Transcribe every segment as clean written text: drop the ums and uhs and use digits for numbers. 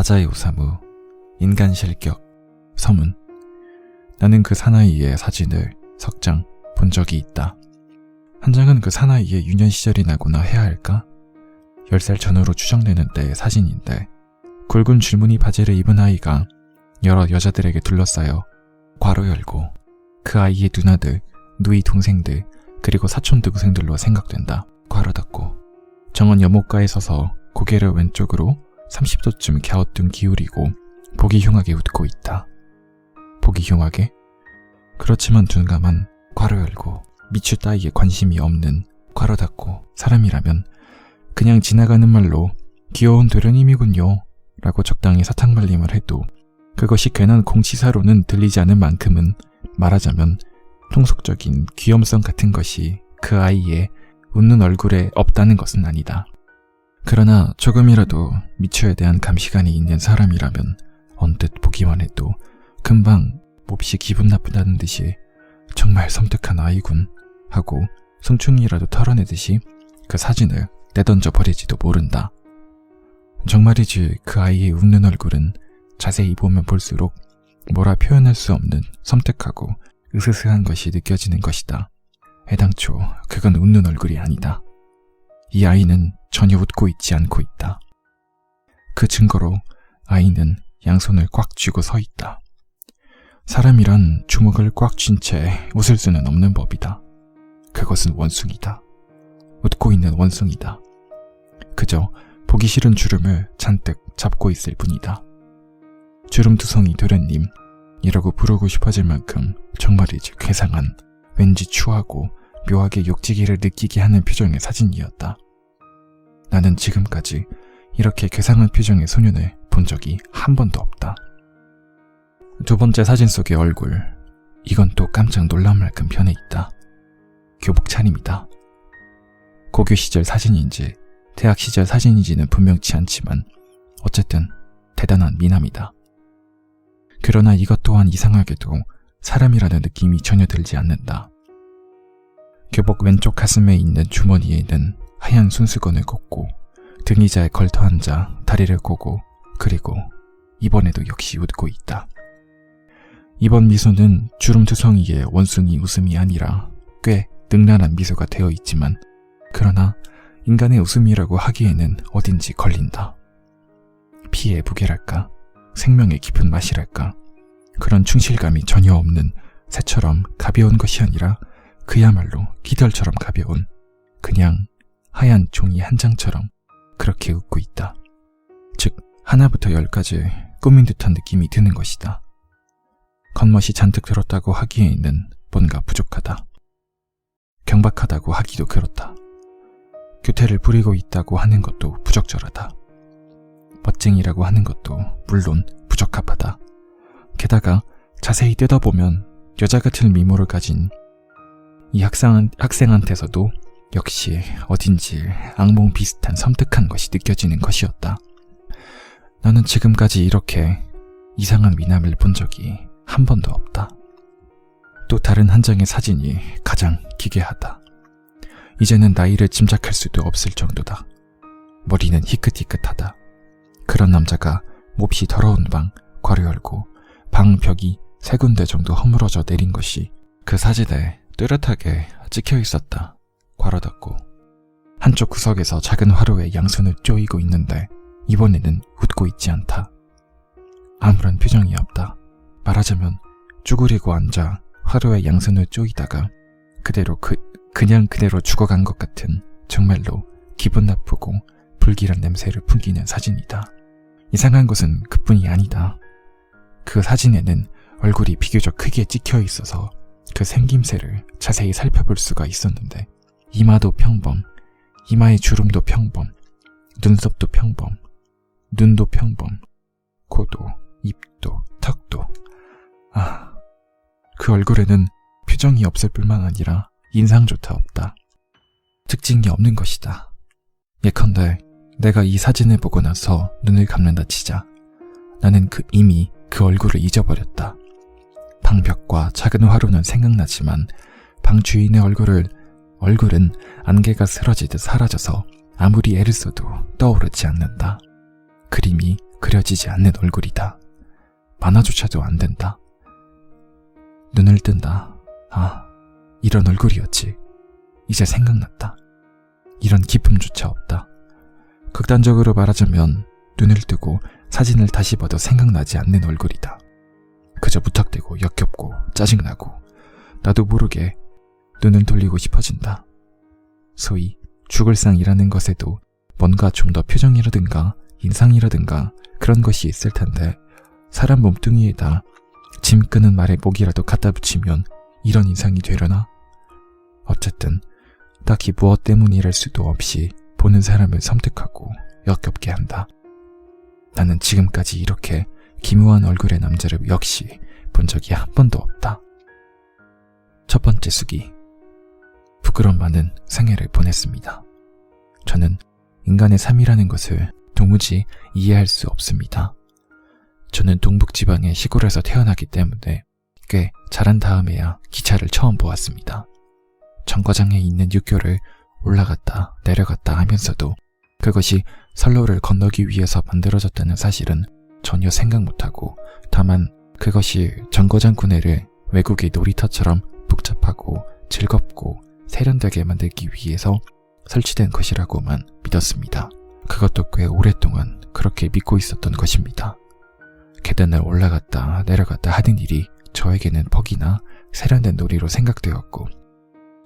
다자이 오사무, 인간 실격, 서문. 나는 그 사나이의 사진을 석 장 본 적이 있다. 한 장은 그 사나이의 유년 시절이 나거나 해야 할까? 10살 전후로 추정되는 때의 사진인데 굵은 줄무늬 바지를 입은 아이가 여러 여자들에게 둘러싸여 괄호 열고 그 아이의 누나들, 누이 동생들, 그리고 사촌 동생들로 생각된다. 괄호 닫고 정원 연못가에 서서 고개를 왼쪽으로 30도쯤 갸우뚱 기울이고 보기 흉하게 웃고 있다. 보기 흉하게? 그렇지만 둔감한 괄호 열고 미추 따위에 관심이 없는 괄호 닫고 사람이라면 그냥 지나가는 말로 귀여운 도련님이군요 라고 적당히 사탕발림을 해도 그것이 괜한 공치사로는 들리지 않을 만큼은 말하자면 통속적인 귀염성 같은 것이 그 아이의 웃는 얼굴에 없다는 것은 아니다. 그러나 조금이라도 미추에 대한 감시관이 있는 사람이라면 언뜻 보기만 해도 금방 몹시 기분 나쁘다는 듯이 정말 섬뜩한 아이군 하고 송충이라도 털어내듯이 그 사진을 내던져 버릴지도 모른다. 정말이지 그 아이의 웃는 얼굴은 자세히 보면 볼수록 뭐라 표현할 수 없는 섬뜩하고 으스스한 것이 느껴지는 것이다. 애당초 그건 웃는 얼굴이 아니다. 이 아이는 전혀 웃고 있지 않고 있다. 그 증거로 아이는 양손을 꽉 쥐고 서 있다. 사람이란 주먹을 꽉 쥔 채 웃을 수는 없는 법이다. 그것은 원숭이다. 웃고 있는 원숭이다. 그저 보기 싫은 주름을 잔뜩 잡고 있을 뿐이다. 주름투성이 도련님 이라고 부르고 싶어질 만큼 정말이지 괴상한, 왠지 추하고 묘하게 욕지기를 느끼게 하는 표정의 사진이었다. 나는 지금까지 이렇게 괴상한 표정의 소년을 본 적이 한 번도 없다. 두 번째 사진 속의 얼굴, 이건 또 깜짝 놀랄 만큼 변해 있다. 교복 차림이다. 고교 시절 사진인지 대학 시절 사진인지는 분명치 않지만 어쨌든 대단한 미남이다. 그러나 이것 또한 이상하게도 사람이라는 느낌이 전혀 들지 않는다. 교복 왼쪽 가슴에 있는 주머니에는 하얀 손수건을 꽂고 등 의자에 걸터 앉아 다리를 꼬고 그리고 이번에도 역시 웃고 있다. 이번 미소는 주름투성이의 원숭이 웃음이 아니라 꽤 능란한 미소가 되어 있지만 그러나 인간의 웃음이라고 하기에는 어딘지 걸린다. 피의 무게랄까, 생명의 깊은 맛이랄까, 그런 충실감이 전혀 없는 새처럼 가벼운 것이 아니라 그야말로 깃털처럼 가벼운 그냥 하얀 종이 한 장처럼 그렇게 웃고 있다. 즉 하나부터 열까지 꾸민 듯한 느낌이 드는 것이다. 겉멋이 잔뜩 들었다고 하기에는 뭔가 부족하다. 경박하다고 하기도 그렇다. 규태를 부리고 있다고 하는 것도 부적절하다. 멋쟁이라고 하는 것도 물론 부적합하다. 게다가 자세히 뜯어보면 여자 같은 미모를 가진 이 학생한테서도 역시 어딘지 악몽 비슷한 섬뜩한 것이 느껴지는 것이었다. 나는 지금까지 이렇게 이상한 미남을 본 적이 한 번도 없다. 또 다른 한 장의 사진이 가장 기괴하다. 이제는 나이를 짐작할 수도 없을 정도다. 머리는 희끗희끗하다. 그런 남자가 몹시 더러운 방 괄호 열고 방 벽이 3군데 정도 허물어져 내린 것이 그 사진에 뚜렷하게 찍혀 있었다. 괄호 닫고 한쪽 구석에서 작은 화로에 양손을 쪼이고 있는데 이번에는 웃고 있지 않다. 아무런 표정이 없다. 말하자면 쭈그리고 앉아 화로에 양손을 쪼이다가 그냥 그대로 죽어간 것 같은 정말로 기분 나쁘고 불길한 냄새를 풍기는 사진이다. 이상한 것은 그뿐이 아니다. 그 사진에는 얼굴이 비교적 크게 찍혀 있어서 그 생김새를 자세히 살펴볼 수가 있었는데 이마도 평범, 이마의 주름도 평범, 눈썹도 평범, 눈도 평범, 코도, 입도, 턱도. 그 얼굴에는 표정이 없을 뿐만 아니라 인상조차 없다. 특징이 없는 것이다. 예컨대 내가 이 사진을 보고 나서 눈을 감는다 치자 나는 이미 그 얼굴을 잊어버렸다. 방벽과 작은 화로는 생각나지만 방 주인의 얼굴은 안개가 쓰러지듯 사라져서 아무리 애를 써도 떠오르지 않는다. 그림이 그려지지 않는 얼굴이다. 만화조차도 안 된다. 눈을 뜬다. 아, 이런 얼굴이었지. 이제 생각났다. 이런 기쁨조차 없다. 극단적으로 말하자면 눈을 뜨고 사진을 다시 봐도 생각나지 않는 얼굴이다. 그저 무턱대고 역겹고 짜증나고 나도 모르게 눈을 돌리고 싶어진다. 소위 죽을 상이라는 것에도 뭔가 좀 더 표정이라든가 인상이라든가 그런 것이 있을 텐데 사람 몸뚱이에다 짐 끄는 말에 목이라도 갖다 붙이면 이런 인상이 되려나? 어쨌든 딱히 무엇 때문이랄 수도 없이 보는 사람을 섬뜩하고 역겹게 한다. 나는 지금까지 이렇게 기묘한 얼굴의 남자를 역시 본 적이 한 번도 없다. 첫 번째 수기. 부끄럼 많은 생애를 보냈습니다. 저는 인간의 삶이라는 것을 도무지 이해할 수 없습니다. 저는 동북지방의 시골에서 태어나기 때문에 꽤 자란 다음에야 기차를 처음 보았습니다. 정거장에 있는 육교를 올라갔다 내려갔다 하면서도 그것이 선로를 건너기 위해서 만들어졌다는 사실은 전혀 생각 못하고 다만 그것이 정거장 구내를 외국의 놀이터처럼 복잡하고 즐겁고 세련되게 만들기 위해서 설치된 것이라고만 믿었습니다. 그것도 꽤 오랫동안 그렇게 믿고 있었던 것입니다. 계단을 올라갔다 내려갔다 하는 일이 저에게는 퍽이나 세련된 놀이로 생각되었고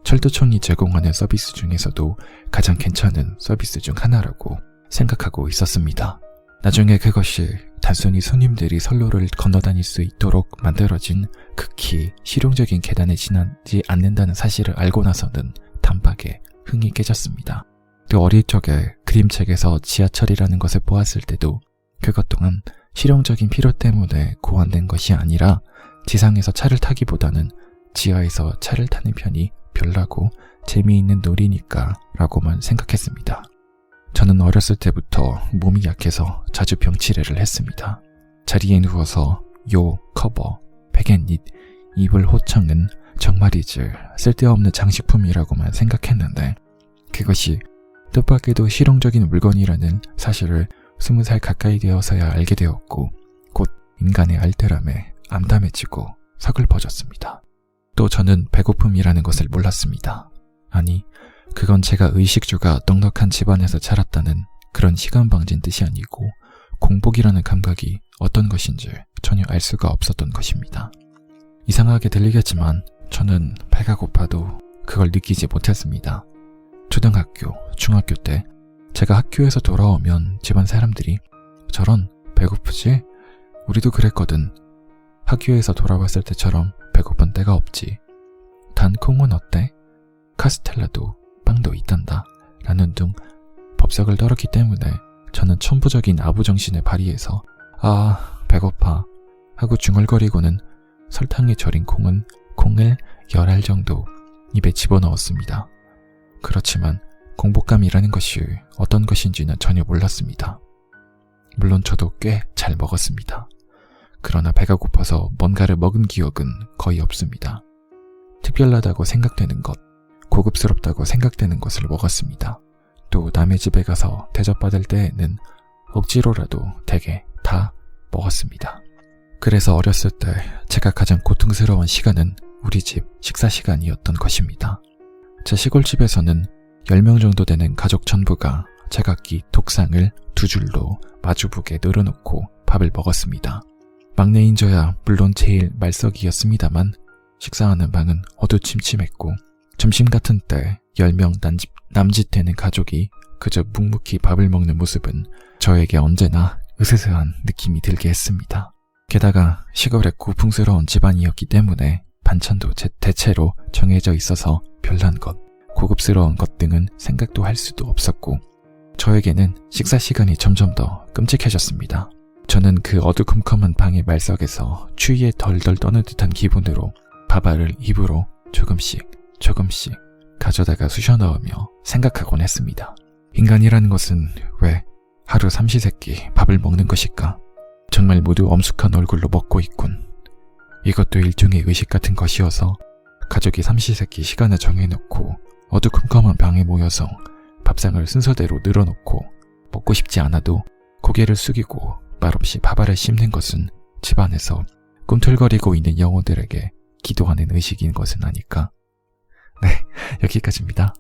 철도청이 제공하는 서비스 중에서도 가장 괜찮은 서비스 중 하나라고 생각하고 있었습니다. 나중에 그것이 단순히 손님들이 선로를 건너다닐 수 있도록 만들어진 극히 실용적인 계단에 지나지 않는다는 사실을 알고 나서는 단박에 흥이 깨졌습니다. 또 어릴 적에 그림책에서 지하철이라는 것을 보았을 때도 그것 또한 실용적인 필요 때문에 고안된 것이 아니라 지상에서 차를 타기보다는 지하에서 차를 타는 편이 별나고 재미있는 놀이니까 라고만 생각했습니다. 저는 어렸을 때부터 몸이 약해서 자주 병치레를 했습니다. 자리에 누워서 요, 커버, 베갯닛, 이불 호청은 정말이지 쓸데없는 장식품이라고만 생각했는데 그것이 뜻밖에도 실용적인 물건이라는 사실을 20살 가까이 되어서야 알게 되었고 곧 인간의 알뜰함에 암담해지고 서글퍼졌습니다. 또 저는 배고픔이라는 것을 몰랐습니다. 아니, 그건 제가 의식주가 넉넉한 집안에서 자랐다는 그런 시간방진 뜻이 아니고 공복이라는 감각이 어떤 것인지 전혀 알 수가 없었던 것입니다. 이상하게 들리겠지만 저는 배가 고파도 그걸 느끼지 못했습니다. 초등학교, 중학교 때 제가 학교에서 돌아오면 집안 사람들이 저런 배고프지? 우리도 그랬거든. 학교에서 돌아왔을 때처럼 배고픈 때가 없지. 단 콩은 어때? 카스텔라도 빵도 있단다. 라는 등 법석을 떨었기 때문에 저는 천부적인 아부정신을 발휘해서 아 배고파 하고 중얼거리고는 설탕에 절인 콩을 10알 정도 입에 집어넣었습니다. 그렇지만 공복감이라는 것이 어떤 것인지는 전혀 몰랐습니다. 물론 저도 꽤 잘 먹었습니다. 그러나 배가 고파서 뭔가를 먹은 기억은 거의 없습니다. 특별하다고 생각되는 것, 고급스럽다고 생각되는 것을 먹었습니다. 또 남의 집에 가서 대접받을 때에는 억지로라도 대개 다 먹었습니다. 그래서 어렸을 때 제가 가장 고통스러운 시간은 우리 집 식사 시간이었던 것입니다. 제 시골집에서는 10명 정도 되는 가족 전부가 제각기 독상을 2줄로 마주보게 늘어놓고 밥을 먹었습니다. 막내인 저야 물론 제일 말석이었습니다만 식사하는 방은 어두침침했고 점심 같은 때 10명 남짓 되는 가족이 그저 묵묵히 밥을 먹는 모습은 저에게 언제나 으스스한 느낌이 들게 했습니다. 게다가 시골의 고풍스러운 집안이었기 때문에 반찬도 대체로 정해져 있어서 별난 것, 고급스러운 것 등은 생각도 할 수도 없었고 저에게는 식사 시간이 점점 더 끔찍해졌습니다. 저는 그 어두컴컴한 방의 말석에서 추위에 덜덜 떠는 듯한 기분으로 밥알을 입으로 조금씩 가져다가 쑤셔 넣으며 생각하곤 했습니다. 인간이라는 것은 왜 하루 삼시세끼 밥을 먹는 것일까? 정말 모두 엄숙한 얼굴로 먹고 있군. 이것도 일종의 의식 같은 것이어서 가족이 삼시세끼 시간을 정해놓고 어두컴컴한 방에 모여서 밥상을 순서대로 늘어놓고 먹고 싶지 않아도 고개를 숙이고 말없이 밥알을 씹는 것은 집안에서 꿈틀거리고 있는 영혼들에게 기도하는 의식인 것은 아닐까? 네, 여기까지입니다.